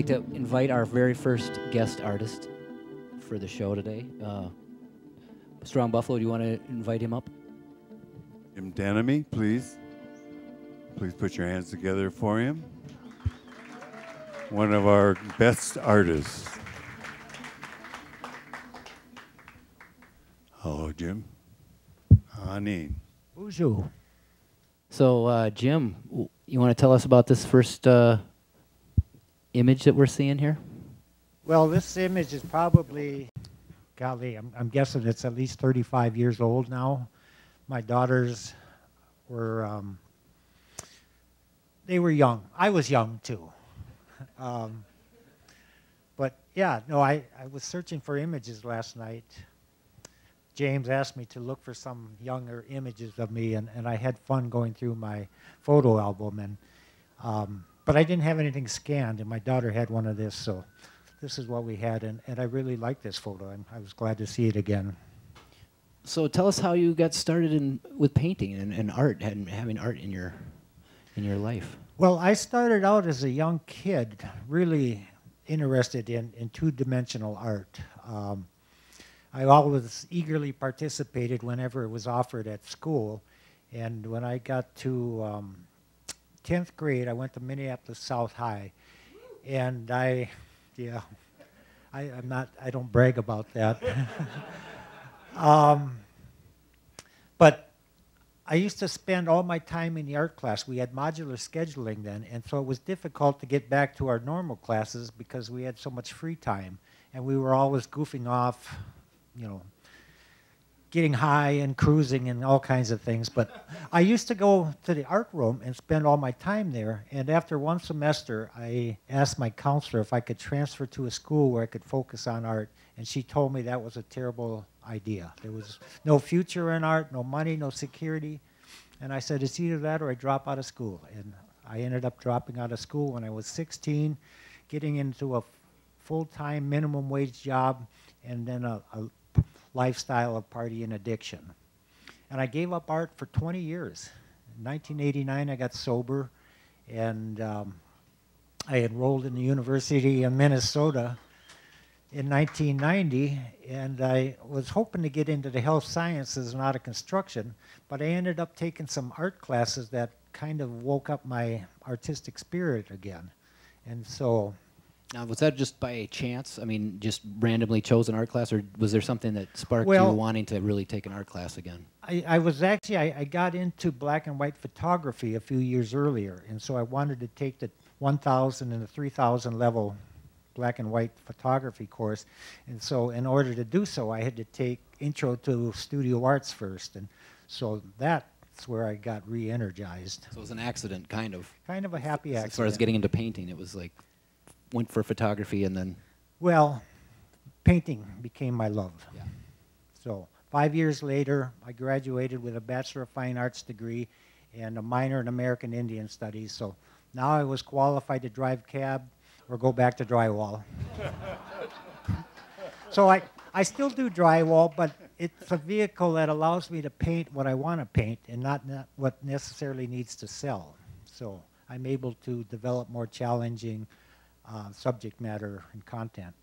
like to invite our very first guest artist for the show today. Strong Buffalo, do you want to invite him up? Jim Denomie, please. Please put your hands together for him. One of our best artists. Hello, Jim. Hotanin. Bonjour. So, Jim, you want to tell us about this first image that we're seeing here? Well, this image is probably, golly, I'm guessing it's at least 35 years old now. My daughters were, they were young. I was young, too. But, yeah, no, I was searching for images last night. James asked me to look for some younger images of me, and I had fun going through my photo album. And but I didn't have anything scanned, and my daughter had one of this, so this is what we had, and I really like this photo, and I was glad to see it again. So tell us how you got started with painting and art, and having art in your life. Well, I started out as a young kid, really interested in two-dimensional art. I always eagerly participated whenever it was offered at school, and when I got to 10th grade, I went to Minneapolis South High, and I don't brag about that. But I used to spend all my time in the art class. We had modular scheduling then, and so it was difficult to get back to our normal classes because we had so much free time, and we were always goofing off, you know, getting high and cruising and all kinds of things. But I used to go to the art room and spend all my time there. And after one semester, I asked my counselor if I could transfer to a school where I could focus on art. And she told me that was a terrible idea. There was no future in art, no money, no security. And I said, it's either that or I drop out of school. And I ended up dropping out of school when I was 16, getting into a full-time minimum wage job, and then a lifestyle of party and addiction. And I gave up art for 20 years. In 1989, I got sober, and I enrolled in the University of Minnesota in 1990, and I was hoping to get into the health sciences and out of construction, but I ended up taking some art classes that kind of woke up my artistic spirit again. And so... Now, was that just by chance? I mean, just randomly chose an art class, or was there something that sparked you wanting to really take an art class again? I got into black and white photography a few years earlier, and so I wanted to take the 1,000 and the 3,000 level black and white photography course. And so in order to do so, I had to take Intro to Studio Arts first, and so that's where I got re-energized. So it was an accident, kind of. Kind of a happy accident. As far as getting into painting, it was like, went for photography and then... Well, painting became my love. Yeah. So 5 years later, I graduated with a Bachelor of Fine Arts degree and a minor in American Indian Studies. So now I was qualified to drive cab or go back to drywall. So I still do drywall, but it's a vehicle that allows me to paint what I want to paint and not what necessarily needs to sell. So I'm able to develop more challenging subject matter and content.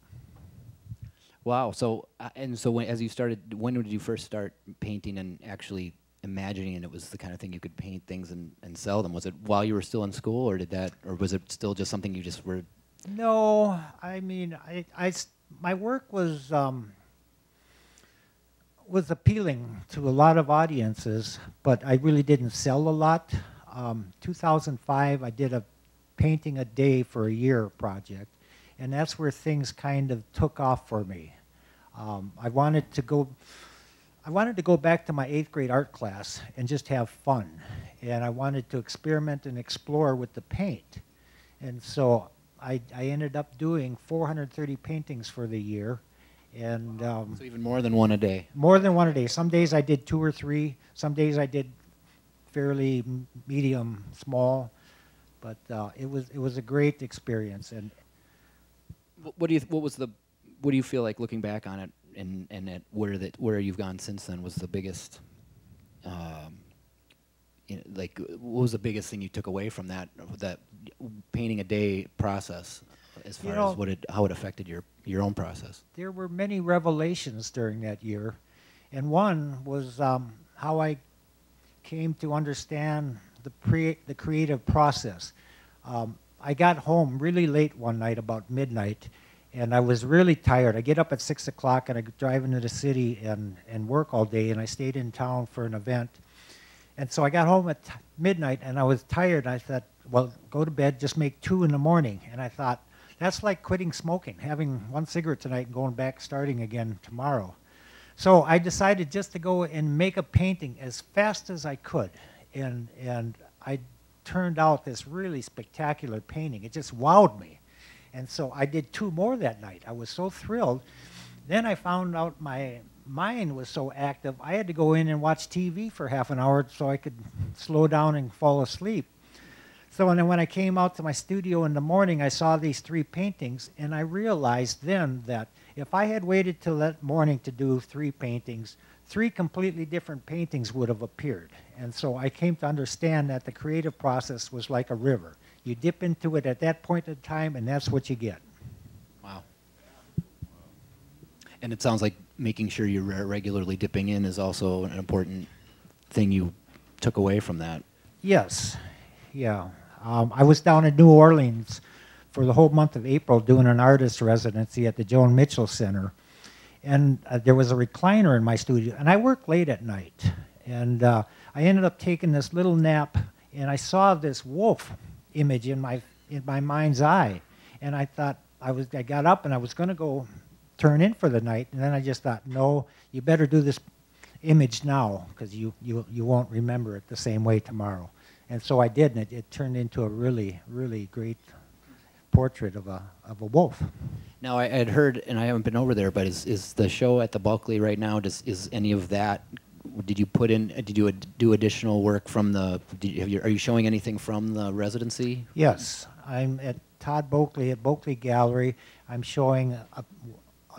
Wow. So as you started, when did you first start painting and actually imagining it was the kind of thing you could paint things and sell them? Was it while you were still in school, or was it still just something you just were? No, I mean, my work was appealing to a lot of audiences, but I really didn't sell a lot. 2005, I did a painting a day for a year project, and that's where things kind of took off for me. I wanted to go back to my 8th grade art class and just have fun, and I wanted to experiment and explore with the paint. And so I ended up doing 430 paintings for the year, and so even more than one a day. More than one a day. Some days I did 2 or 3. Some days I did fairly medium, small. But it was a great experience. And what do you feel like looking back on it and at where you've gone since then was the biggest like what was the biggest thing you took away from that painting a day process as far as how it affected your own process? There were many revelations during that year, and one was how I came to understand the creative process. I got home really late one night, about midnight, and I was really tired. I get up at 6 o'clock and I drive into the city and work all day, and I stayed in town for an event. And so I got home at midnight and I was tired. I thought, well, go to bed, just make 2 in the morning. And I thought, that's like quitting smoking, having 1 cigarette tonight and going back, starting again tomorrow. So I decided just to go and make a painting as fast as I could. And I turned out this really spectacular painting. It just wowed me. And so I did 2 more that night. I was so thrilled. Then I found out my mind was so active, I had to go in and watch TV for half an hour so I could slow down and fall asleep. So and then when I came out to my studio in the morning, I saw these 3 paintings, and I realized then that if I had waited till that morning to do 3 paintings, 3 completely different paintings would have appeared. And so I came to understand that the creative process was like a river. You dip into it at that point in time, and that's what you get. Wow. And it sounds like making sure you're regularly dipping in is also an important thing you took away from that. Yes. Yeah. I was down in New Orleans for the whole month of April doing an artist residency at the Joan Mitchell Center. And there was a recliner in my studio, and I worked late at night. And I ended up taking this little nap, and I saw this wolf image in my mind's eye. And I thought, I got up and I was going to go turn in for the night, and then I just thought, no, you better do this image now, because you won't remember it the same way tomorrow. And so I did, and it turned into a really, really great portrait of a wolf. Now, I had heard, and I haven't been over there, but is the show at the Bockley right now, is any of that, did you do additional work from the, are you showing anything from the residency? Yes, I'm at Todd Bockley at Bockley Gallery. I'm showing a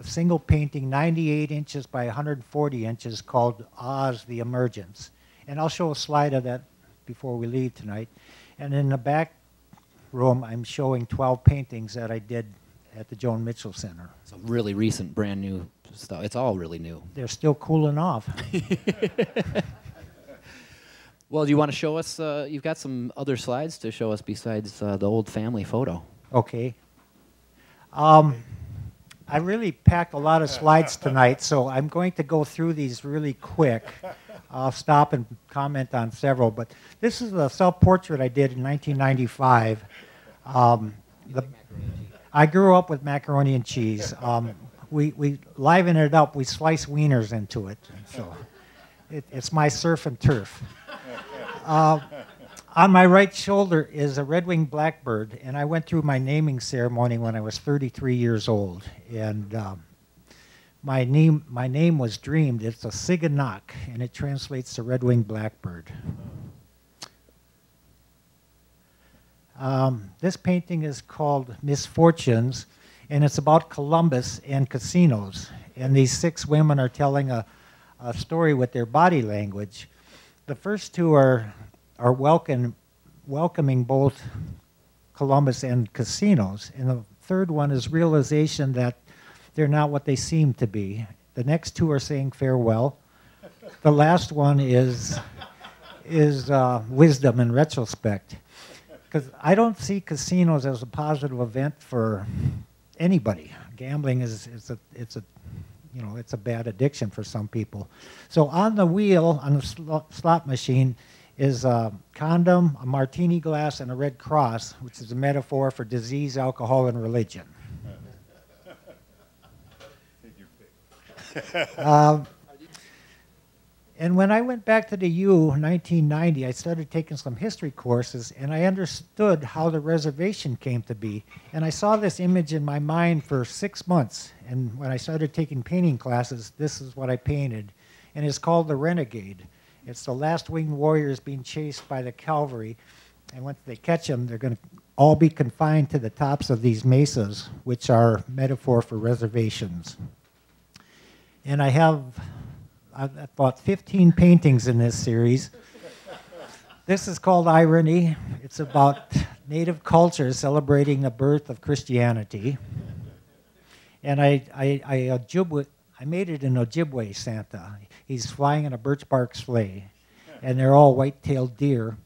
single painting, 98 inches by 140 inches, called Oz, the Emergence. And I'll show a slide of that before we leave tonight. And in the back room, I'm showing 12 paintings that I did at the Joan Mitchell Center. So really recent, brand new stuff. It's all really new. They're still cooling off. Well, do you want to show us, you've got some other slides to show us besides the old family photo. Okay. I really packed a lot of slides tonight, so I'm going to go through these really quick. I'll stop and comment on several, but this is a self-portrait I did in 1995. I grew up with macaroni and cheese. We liven it up. We slice wieners into it. So it's my surf and turf. On my right shoulder is a red-winged blackbird, and I went through my naming ceremony when I was 33 years old. And my name was dreamed. It's a Siganak, and it translates to red-winged blackbird. This painting is called Misfortunes, and it's about Columbus and casinos. And these 6 women are telling a story with their body language. The first 2 are welcoming both Columbus and casinos. And the third one is realization that they're not what they seem to be. The next 2 are saying farewell. The last one is wisdom in retrospect. Because I don't see casinos as a positive event for anybody. Gambling it's a bad addiction for some people. So on the wheel, on the slot machine, is a condom, a martini glass, and a red cross, which is a metaphor for disease, alcohol, and religion. And when I went back to the U in 1990, I started taking some history courses, and I understood how the reservation came to be. And I saw this image in my mind for 6 months. And when I started taking painting classes, this is what I painted. And it's called The Renegade. It's the last winged warriors being chased by the cavalry. And once they catch them, they're going to all be confined to the tops of these mesas, which are metaphor for reservations. And I've bought 15 paintings in this series. This is called Irony. It's about native culture celebrating the birth of Christianity. And I made it an Ojibwe Santa. He's flying in a birch bark sleigh, and they're all white-tailed deer.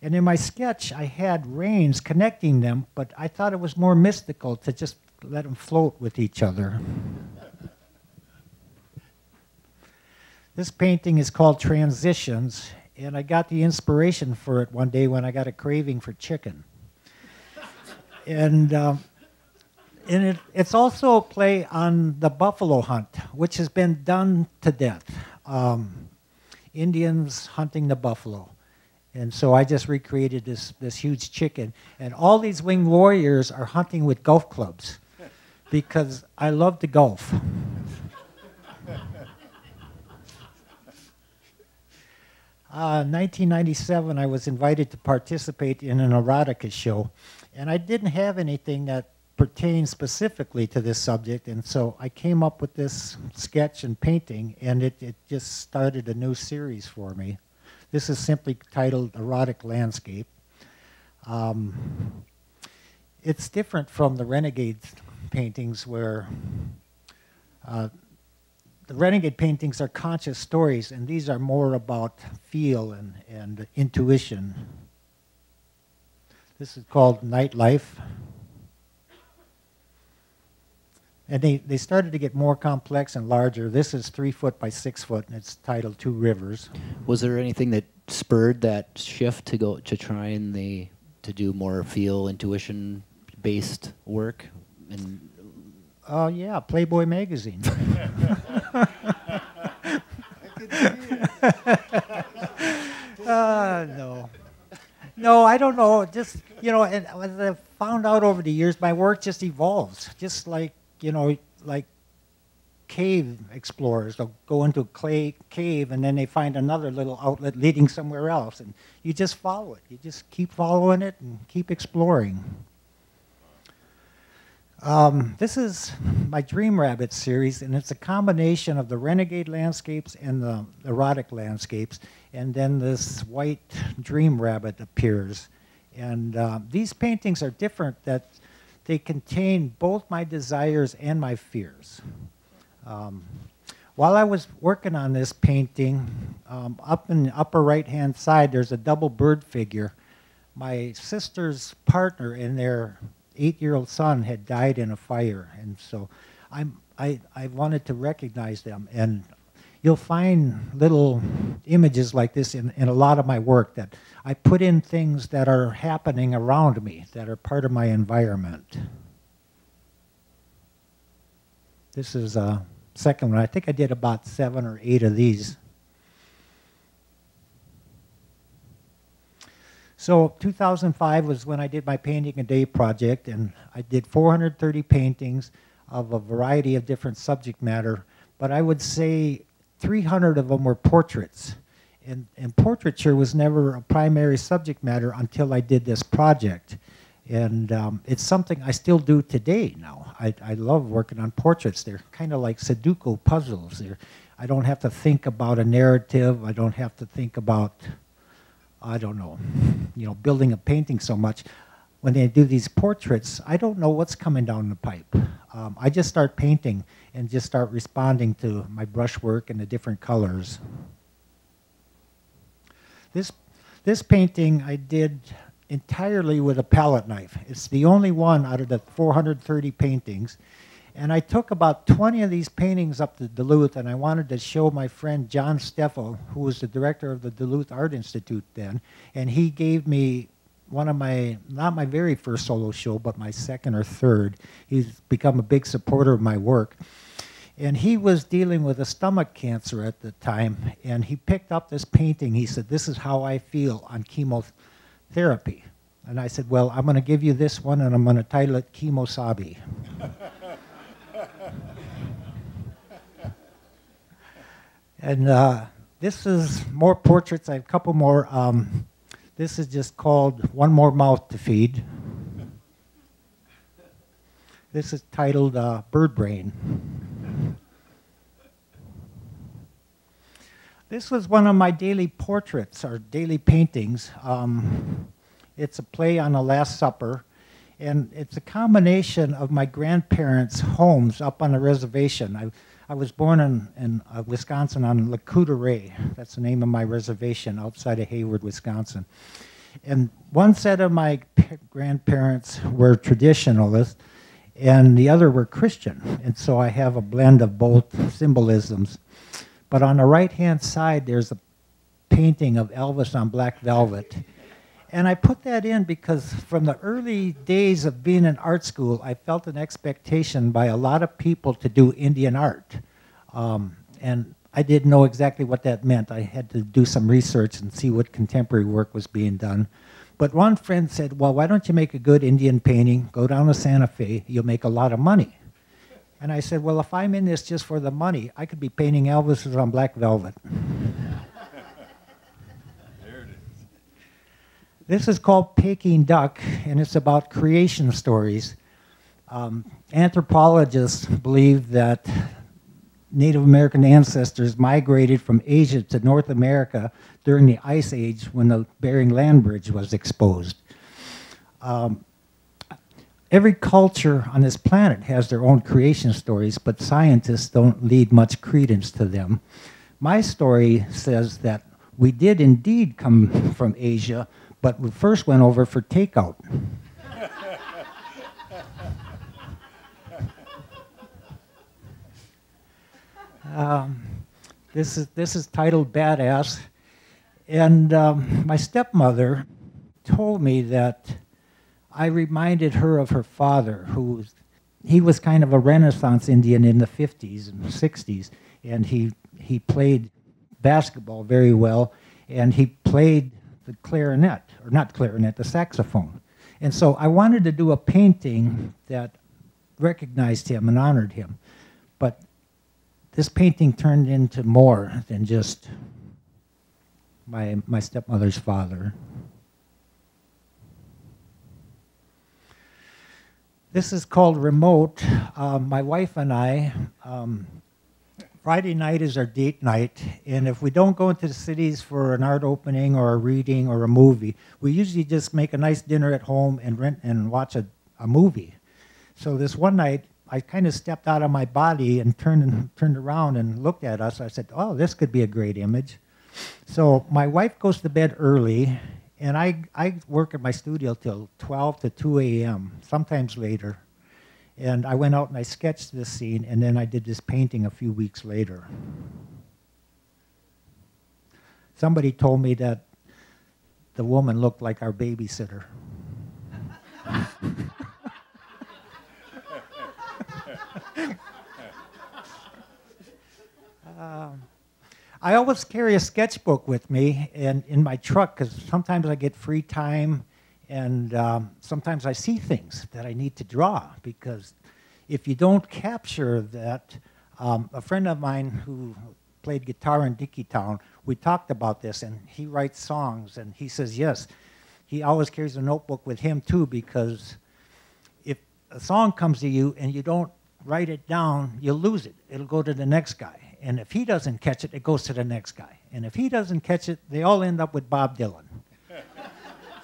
And in my sketch, I had reins connecting them, but I thought it was more mystical to just let them float with each other. This painting is called Transitions, and I got the inspiration for it one day when I got a craving for chicken. And it's also a play on the buffalo hunt, which has been done to death. Indians hunting the buffalo. And so I just recreated this huge chicken. And all these winged warriors are hunting with golf clubs because I love to golf. 1997, I was invited to participate in an erotica show. And I didn't have anything that pertained specifically to this subject. And so I came up with this sketch and painting, and it just started a new series for me. This is simply titled Erotic Landscape. It's different from the Renegade paintings where the Renegade paintings are conscious stories, and these are more about feel and intuition. This is called Nightlife. And they started to get more complex and larger. This is 3 foot by 6 foot, and it's titled Two Rivers. Was there anything that spurred that shift to go to try and to do more feel intuition based work? And yeah, Playboy magazine. No, I don't know. Just, and as I found out over the years, my work just evolves. Just like, like cave explorers. They'll go into a clay cave and then they find another little outlet leading somewhere else. And you just follow it. You just keep following it and keep exploring. This is my Dream Rabbit series, and it's a combination of the Renegade landscapes and the erotic landscapes. And then this white Dream Rabbit appears. And these paintings are different that they contain both my desires and my fears. While I was working on this painting, up in the upper right-hand side, there's a double bird figure. My sister's partner and their 8-year-old son had died in a fire, and so I wanted to recognize them. And you'll find little images like this in a lot of my work, that I put in things that are happening around me, that are part of my environment. This is a second one. I think I did about 7 or 8 of these. So 2005 was when I did my Painting a Day project, and I did 430 paintings of a variety of different subject matter, but I would say 300 of them were portraits. And portraiture was never a primary subject matter until I did this project. And it's something I still do today now. I love working on portraits. They're kind of like Sudoku puzzles. I don't have to think about a narrative. I don't have to think about, I don't know, building a painting so much. When they do these portraits, I don't know what's coming down the pipe. I just start painting and just start responding to my brushwork and the different colors. This painting I did entirely with a palette knife. It's the only one out of the 430 paintings. And I took about 20 of these paintings up to Duluth, and I wanted to show my friend John Steffel, who was the director of the Duluth Art Institute then, and he gave me one of my, not my very first solo show, but my second or third. He's become a big supporter of my work. And he was dealing with a stomach cancer at the time, and he picked up this painting. He said, "This is how I feel on chemotherapy." And I said, "Well, I'm going to give you this one, and I'm going to title it Chemosabi." And this is more portraits. I have a couple more. This is just called One More Mouth to Feed. This is titled Bird Brain. This was one of my daily portraits or daily paintings. It's a play on the Last Supper, and it's a combination of my grandparents' homes up on the reservation. I was born in Wisconsin on Lakota. That's the name of my reservation outside of Hayward, Wisconsin. And one set of my grandparents were traditionalists, and the other were Christian. And so I have a blend of both symbolisms. But on the right-hand side, there's a painting of Elvis on black velvet. And I put that in because from the early days of being in art school, I felt an expectation by a lot of people to do Indian art. And I didn't know exactly what that meant. I had to do some research and see what contemporary work was being done. But one friend said, well, why don't you make a good Indian painting, go down to Santa Fe, you'll make a lot of money. And I said, well, if I'm in this just for the money, I could be painting Elvises on black velvet. This is called Peking Duck, and it's about creation stories. Anthropologists believe that Native American ancestors migrated from Asia to North America during the Ice Age when the Bering Land Bridge was exposed. Every culture on this planet has their own creation stories, but scientists don't lead much credence to them. My story says that we did indeed come from Asia, but we first went over for takeout. This is titled Badass, and my stepmother told me that I reminded her of her father, he was kind of a Renaissance Indian in the 50s and 60s, and he played basketball very well, and he played the clarinet, or not clarinet, the saxophone. And so I wanted to do a painting that recognized him and honored him. But this painting turned into more than just my stepmother's father. This is called Remote. My wife and I, Friday night is our date night, and if we don't go into the cities for an art opening or a reading or a movie, we usually just make a nice dinner at home and rent and watch a movie. So this one night, I kind of stepped out of my body and turned around and looked at us. I said, oh, this could be a great image. So my wife goes to bed early, and I work at my studio till 12 to 2 a.m., sometimes later. And I went out and I sketched this scene, and then I did this painting a few weeks later. Somebody told me that the woman looked like our babysitter. I always carry a sketchbook with me and in my truck because sometimes I get free time. And sometimes I see things that I need to draw, because if you don't capture that, a friend of mine who played guitar in Dickeytown, we talked about this, and he writes songs, and he says, yes, he always carries a notebook with him too, because if a song comes to you and you don't write it down, you'll lose it. It'll go to the next guy. And if he doesn't catch it, it goes to the next guy. And if he doesn't catch it, they all end up with Bob Dylan.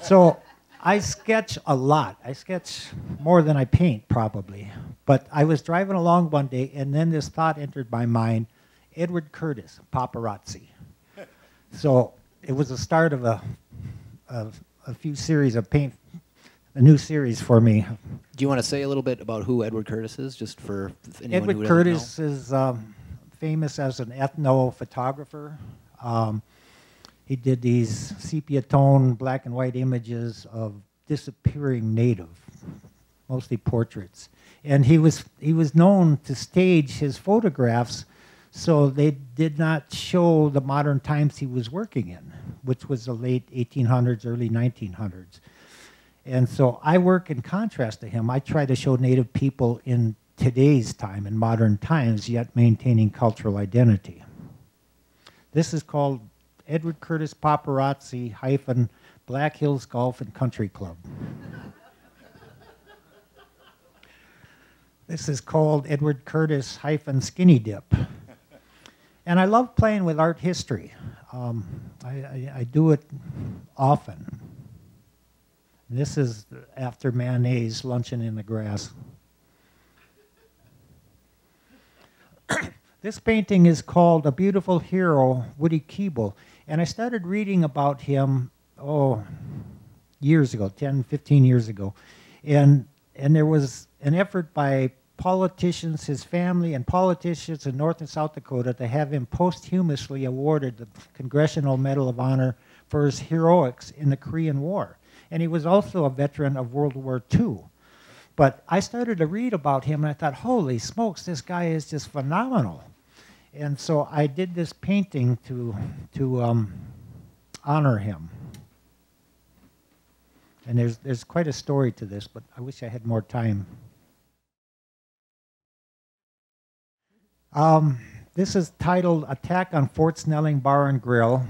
So I sketch a lot. I sketch more than I paint, probably. But I was driving along one day, and then this thought entered my mind, Edward Curtis, paparazzi. So it was the start of a few series of paint, a new series for me. Do you want to say a little bit about who Edward Curtis is, just for anyone Edward who doesn't Curtis know? is famous as an ethno-photographer. He did these sepia tone black and white images of disappearing native, mostly portraits. And he was known to stage his photographs so they did not show the modern times he was working in, which was the late 1800s, early 1900s. And so I work in contrast to him. I try to show native people in today's time, in modern times, yet maintaining cultural identity. This is called Edward Curtis Paparazzi - Black Hills Golf and Country Club. This is called Edward Curtis - Skinny Dip. And I love playing with art history. I do it often. This is after mayonnaise, luncheon in the grass. This painting is called A Beautiful Hero, Woody Keeble. And I started reading about him, years ago, 10, 15 years ago. And there was an effort by politicians, his family, and politicians in North and South Dakota to have him posthumously awarded the Congressional Medal of Honor for his heroics in the Korean War. And he was also a veteran of World War II. But I started to read about him, and I thought, holy smokes, this guy is just phenomenal. And so I did this painting to honor him. And there's quite a story to this, but I wish I had more time. This is titled Attack on Fort Snelling Bar and Grill.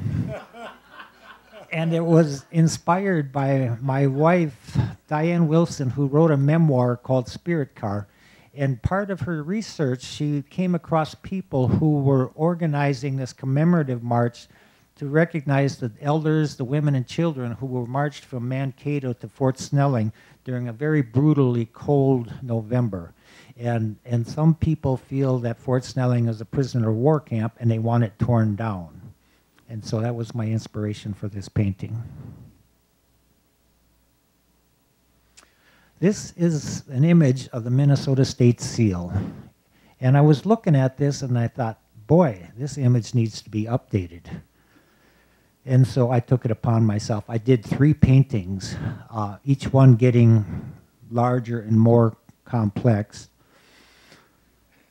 And it was inspired by my wife, Diane Wilson, who wrote a memoir called Spirit Car. And part of her research, she came across people who were organizing this commemorative march to recognize the elders, the women, and children who were marched from Mankato to Fort Snelling during a very brutally cold November. And some people feel that Fort Snelling is a prisoner of war camp, and they want it torn down. And so that was my inspiration for this painting. This is an image of the Minnesota State Seal. And I was looking at this and I thought, boy, this image needs to be updated. And so I took it upon myself. I did 3 paintings, each one getting larger and more complex.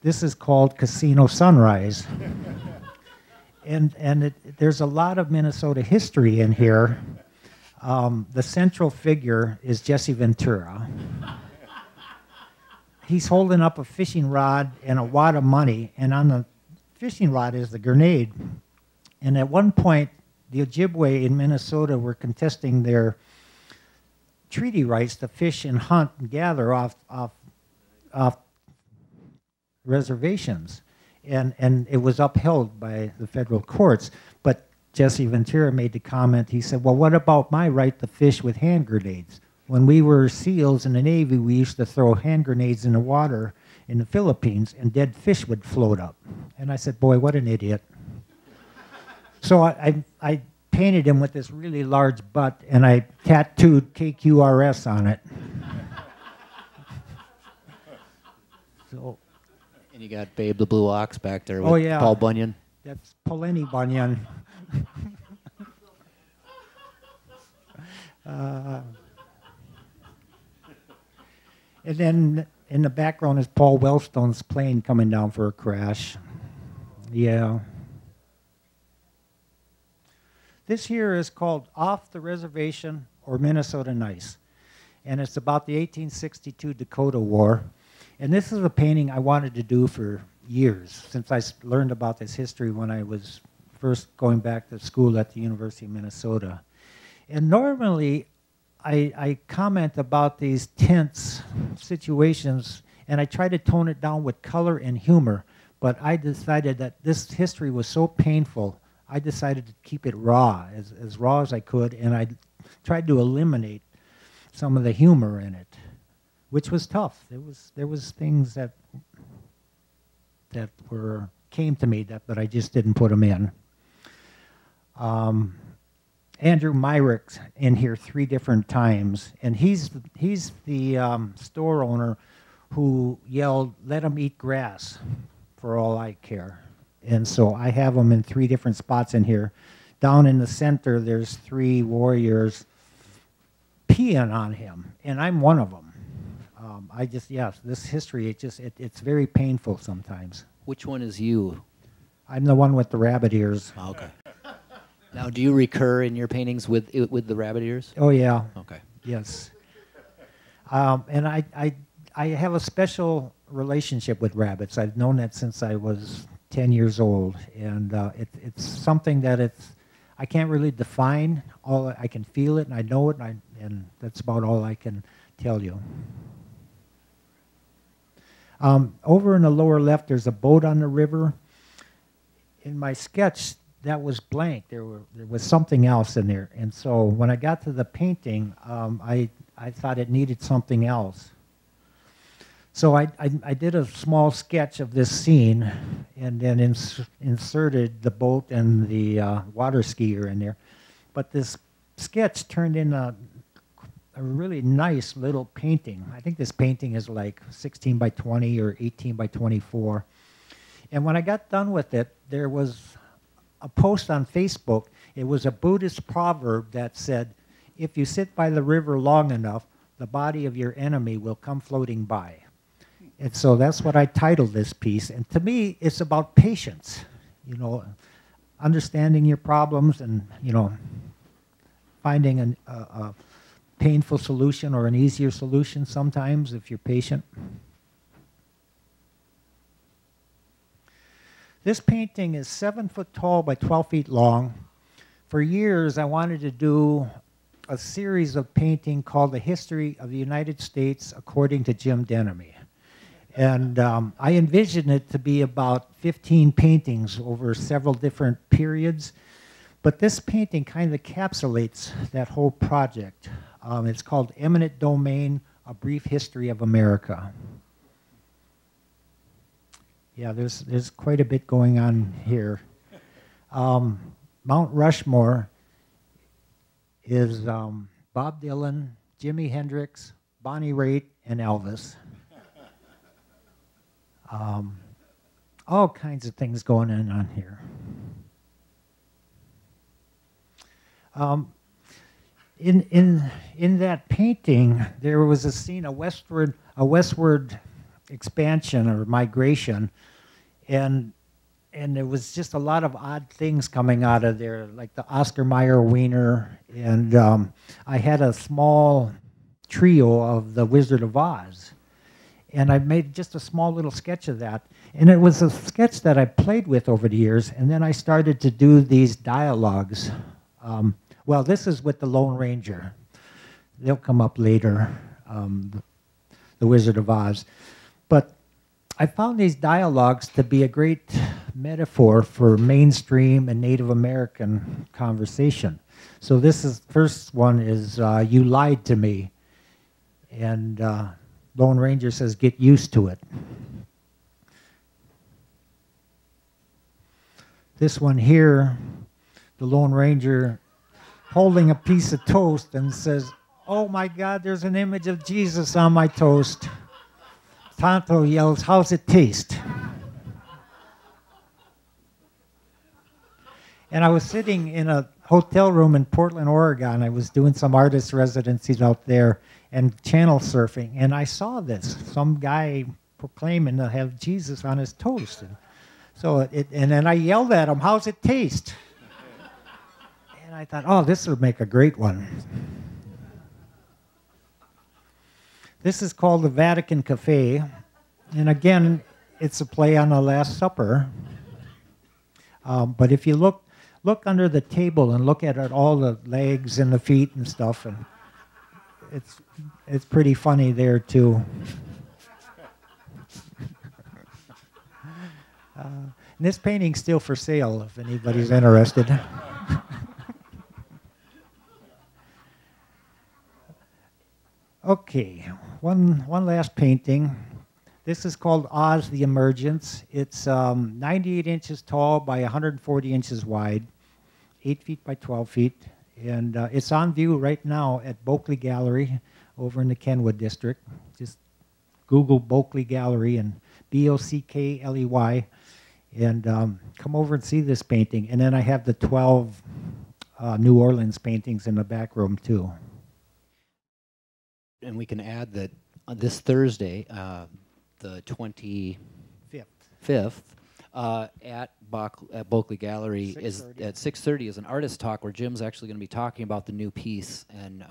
This is called Casino Sunrise. And there's a lot of Minnesota history in here. The central figure is Jesse Ventura. He's holding up a fishing rod and a wad of money, and on the fishing rod is the grenade. And at one point, the Ojibwe in Minnesota were contesting their treaty rights to fish and hunt and gather off reservations. And it was upheld by the federal courts. But Jesse Ventura made the comment, he said, well, what about my right to fish with hand grenades? When we were SEALs in the Navy, we used to throw hand grenades in the water in the Philippines, and dead fish would float up. And I said, boy, what an idiot. So I painted him with this really large butt, and I tattooed KQRS on it. So... And you got Babe the Blue Ox back there with yeah. Paul Bunyan. That's Poleni Bunyan. And then in the background is Paul Wellstone's plane coming down for a crash. Yeah. This here is called Off the Reservation or Minnesota Nice. And it's about the 1862 Dakota War. And this is a painting I wanted to do for years, since I learned about this history when I was first going back to school at the University of Minnesota. And normally, I comment about these tense situations, and I try to tone it down with color and humor, but I decided that this history was so painful, I decided to keep it raw as I could, and I tried to eliminate some of the humor in it, which was tough. There was things that came to me but I just didn't put them in. Andrew Myrick's in here 3 different times, and he's the store owner who yelled, "Let them eat grass, for all I care." And so I have them in 3 different spots in here. Down in the center, there's 3 warriors peeing on him, and I'm one of them. This history, it's very painful sometimes. Which one is you? I'm the one with the rabbit ears. Oh, okay. Now, do you recur in your paintings with the rabbit ears? Oh, yeah. Okay. Yes. And I have a special relationship with rabbits. I've known that since I was 10 years old. And it's something that I can't really define. I can feel it, and I know it, and that's about all I can tell you. Over in the lower left, there's a boat on the river. In my sketch, that was blank. There was something else in there. And so when I got to the painting, I thought it needed something else. So I did a small sketch of this scene and then inserted the boat and the water skier in there. But this sketch turned in a really nice little painting. I think this painting is like 16 by 20 or 18 by 24. And when I got done with it, there was a post on Facebook. It was a Buddhist proverb that said, if you sit by the river long enough, the body of your enemy will come floating by. And so that's what I titled this piece. And to me, it's about patience, you know, understanding your problems and, you know, finding a painful solution or an easier solution sometimes if you're patient. This painting is 7 foot tall by 12 feet long. For years, I wanted to do a series of painting called The History of the United States According to Jim Denomie. And I envisioned it to be about 15 paintings over several different periods. But this painting kind of encapsulates that whole project. It's called Eminent Domain, A Brief History of America. Yeah, there's quite a bit going on here. Mount Rushmore is Bob Dylan, Jimi Hendrix, Bonnie Raitt, and Elvis. All kinds of things going on here. In that painting, there was a scene, a westward expansion or migration, and there was just a lot of odd things coming out of there, like the Oscar Mayer Wiener, and I had a small trio of the Wizard of Oz, and I made just a small little sketch of that, and it was a sketch that I played with over the years, and then I started to do these dialogues. Well, this is with the Lone Ranger. They'll come up later, the Wizard of Oz. But I found these dialogues to be a great metaphor for mainstream and Native American conversation. So first one is, you lied to me. And Lone Ranger says, get used to it. This one here, the Lone Ranger holding a piece of toast and says, oh my God, there's an image of Jesus on my toast. Tonto yells, how's it taste? And I was sitting in a hotel room in Portland, Oregon. I was doing some artist residencies out there and channel surfing, and I saw this, some guy proclaiming to have Jesus on his toast. And then I yelled at him, how's it taste? And I thought, oh, this would make a great one. This is called the Vatican Cafe. And again, it's a play on the Last Supper. But if you look under the table and look at all the legs and the feet and stuff, and it's pretty funny there too. And this painting's still for sale if anybody's interested. Okay, one last painting. This is called Oz the Emergence. It's 98 inches tall by 140 inches wide, 8 feet by 12 feet. And it's on view right now at Bockley Gallery over in the Kenwood district. Just Google Bockley Gallery and Bockley, and come over and see this painting. And then I have the 12 New Orleans paintings in the back room too. And we can add that this Thursday, the 25th, at Bockley Gallery is at 6:30 is an artist talk where Jim's actually going to be talking about the new piece and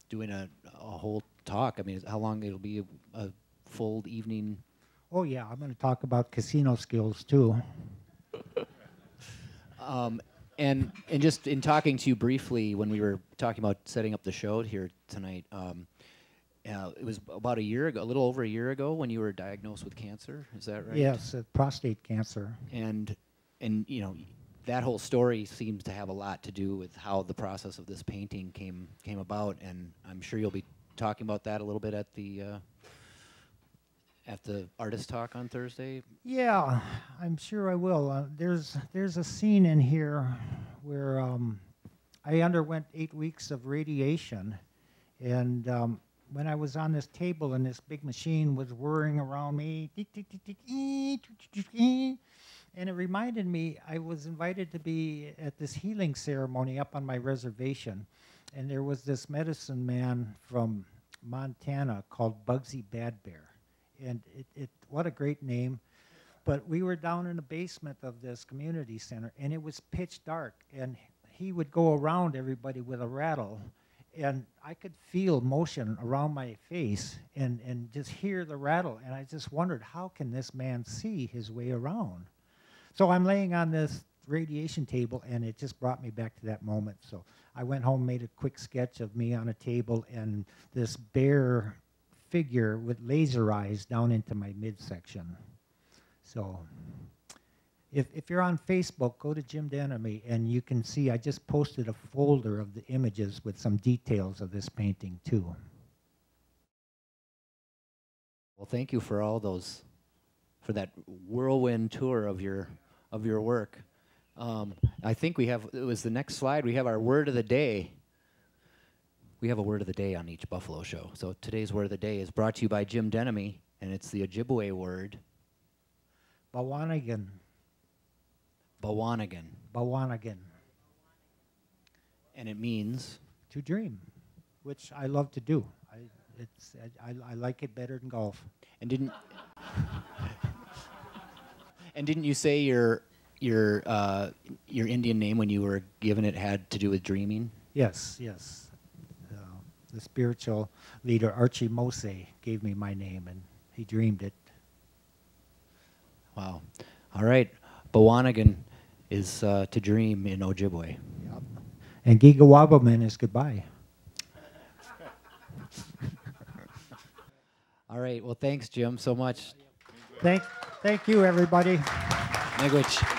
doing a whole talk. I mean, how long it'll be? A full evening? Oh yeah, I'm going to talk about casino skills too. And just in talking to you briefly when we were talking about setting up the show here tonight. It was about a year ago, a little over a year ago, when you were diagnosed with cancer. Is that right? Yes, prostate cancer. And you know, that whole story seems to have a lot to do with how the process of this painting came about, and I'm sure you'll be talking about that a little bit at the artist talk on Thursday. Yeah, I'm sure I will. There's a scene in here where I underwent 8 weeks of radiation, and when I was on this table and this big machine was whirring around me, and it reminded me I was invited to be at this healing ceremony up on my reservation, and there was this medicine man from Montana called Bugsy Bad Bear, and what a great name. But we were down in the basement of this community center, and it was pitch dark, and he would go around everybody with a rattle, and I could feel motion around my face and just hear the rattle, and I just wondered, how can this man see his way around? So I'm laying on this radiation table, and it just brought me back to that moment. So I went home, made a quick sketch of me on a table, and this bear figure with laser eyes down into my midsection. So if you're on Facebook, go to Jim Denomie, and you can see I just posted a folder of the images with some details of this painting too. Well, thank you for all those, for that whirlwind tour of your work. I think it was the next slide. We have our word of the day. We have a word of the day on each Buffalo show. So today's word of the day is brought to you by Jim Denomie, and it's the Ojibwe word. Bawanagan. Bawanagan. Bawanagan. And it means? To dream, which I love to do. I like it better than golf. And didn't you say your Indian name when you were given it had to do with dreaming? Yes. The spiritual leader Archie Mose gave me my name, and he dreamed it. Wow. All right. Bawanagan is to dream in Ojibwe. Yep. And Gigawabaman is goodbye. All right. Well, thanks, Jim, so much. Thank you, everybody. Miigwech.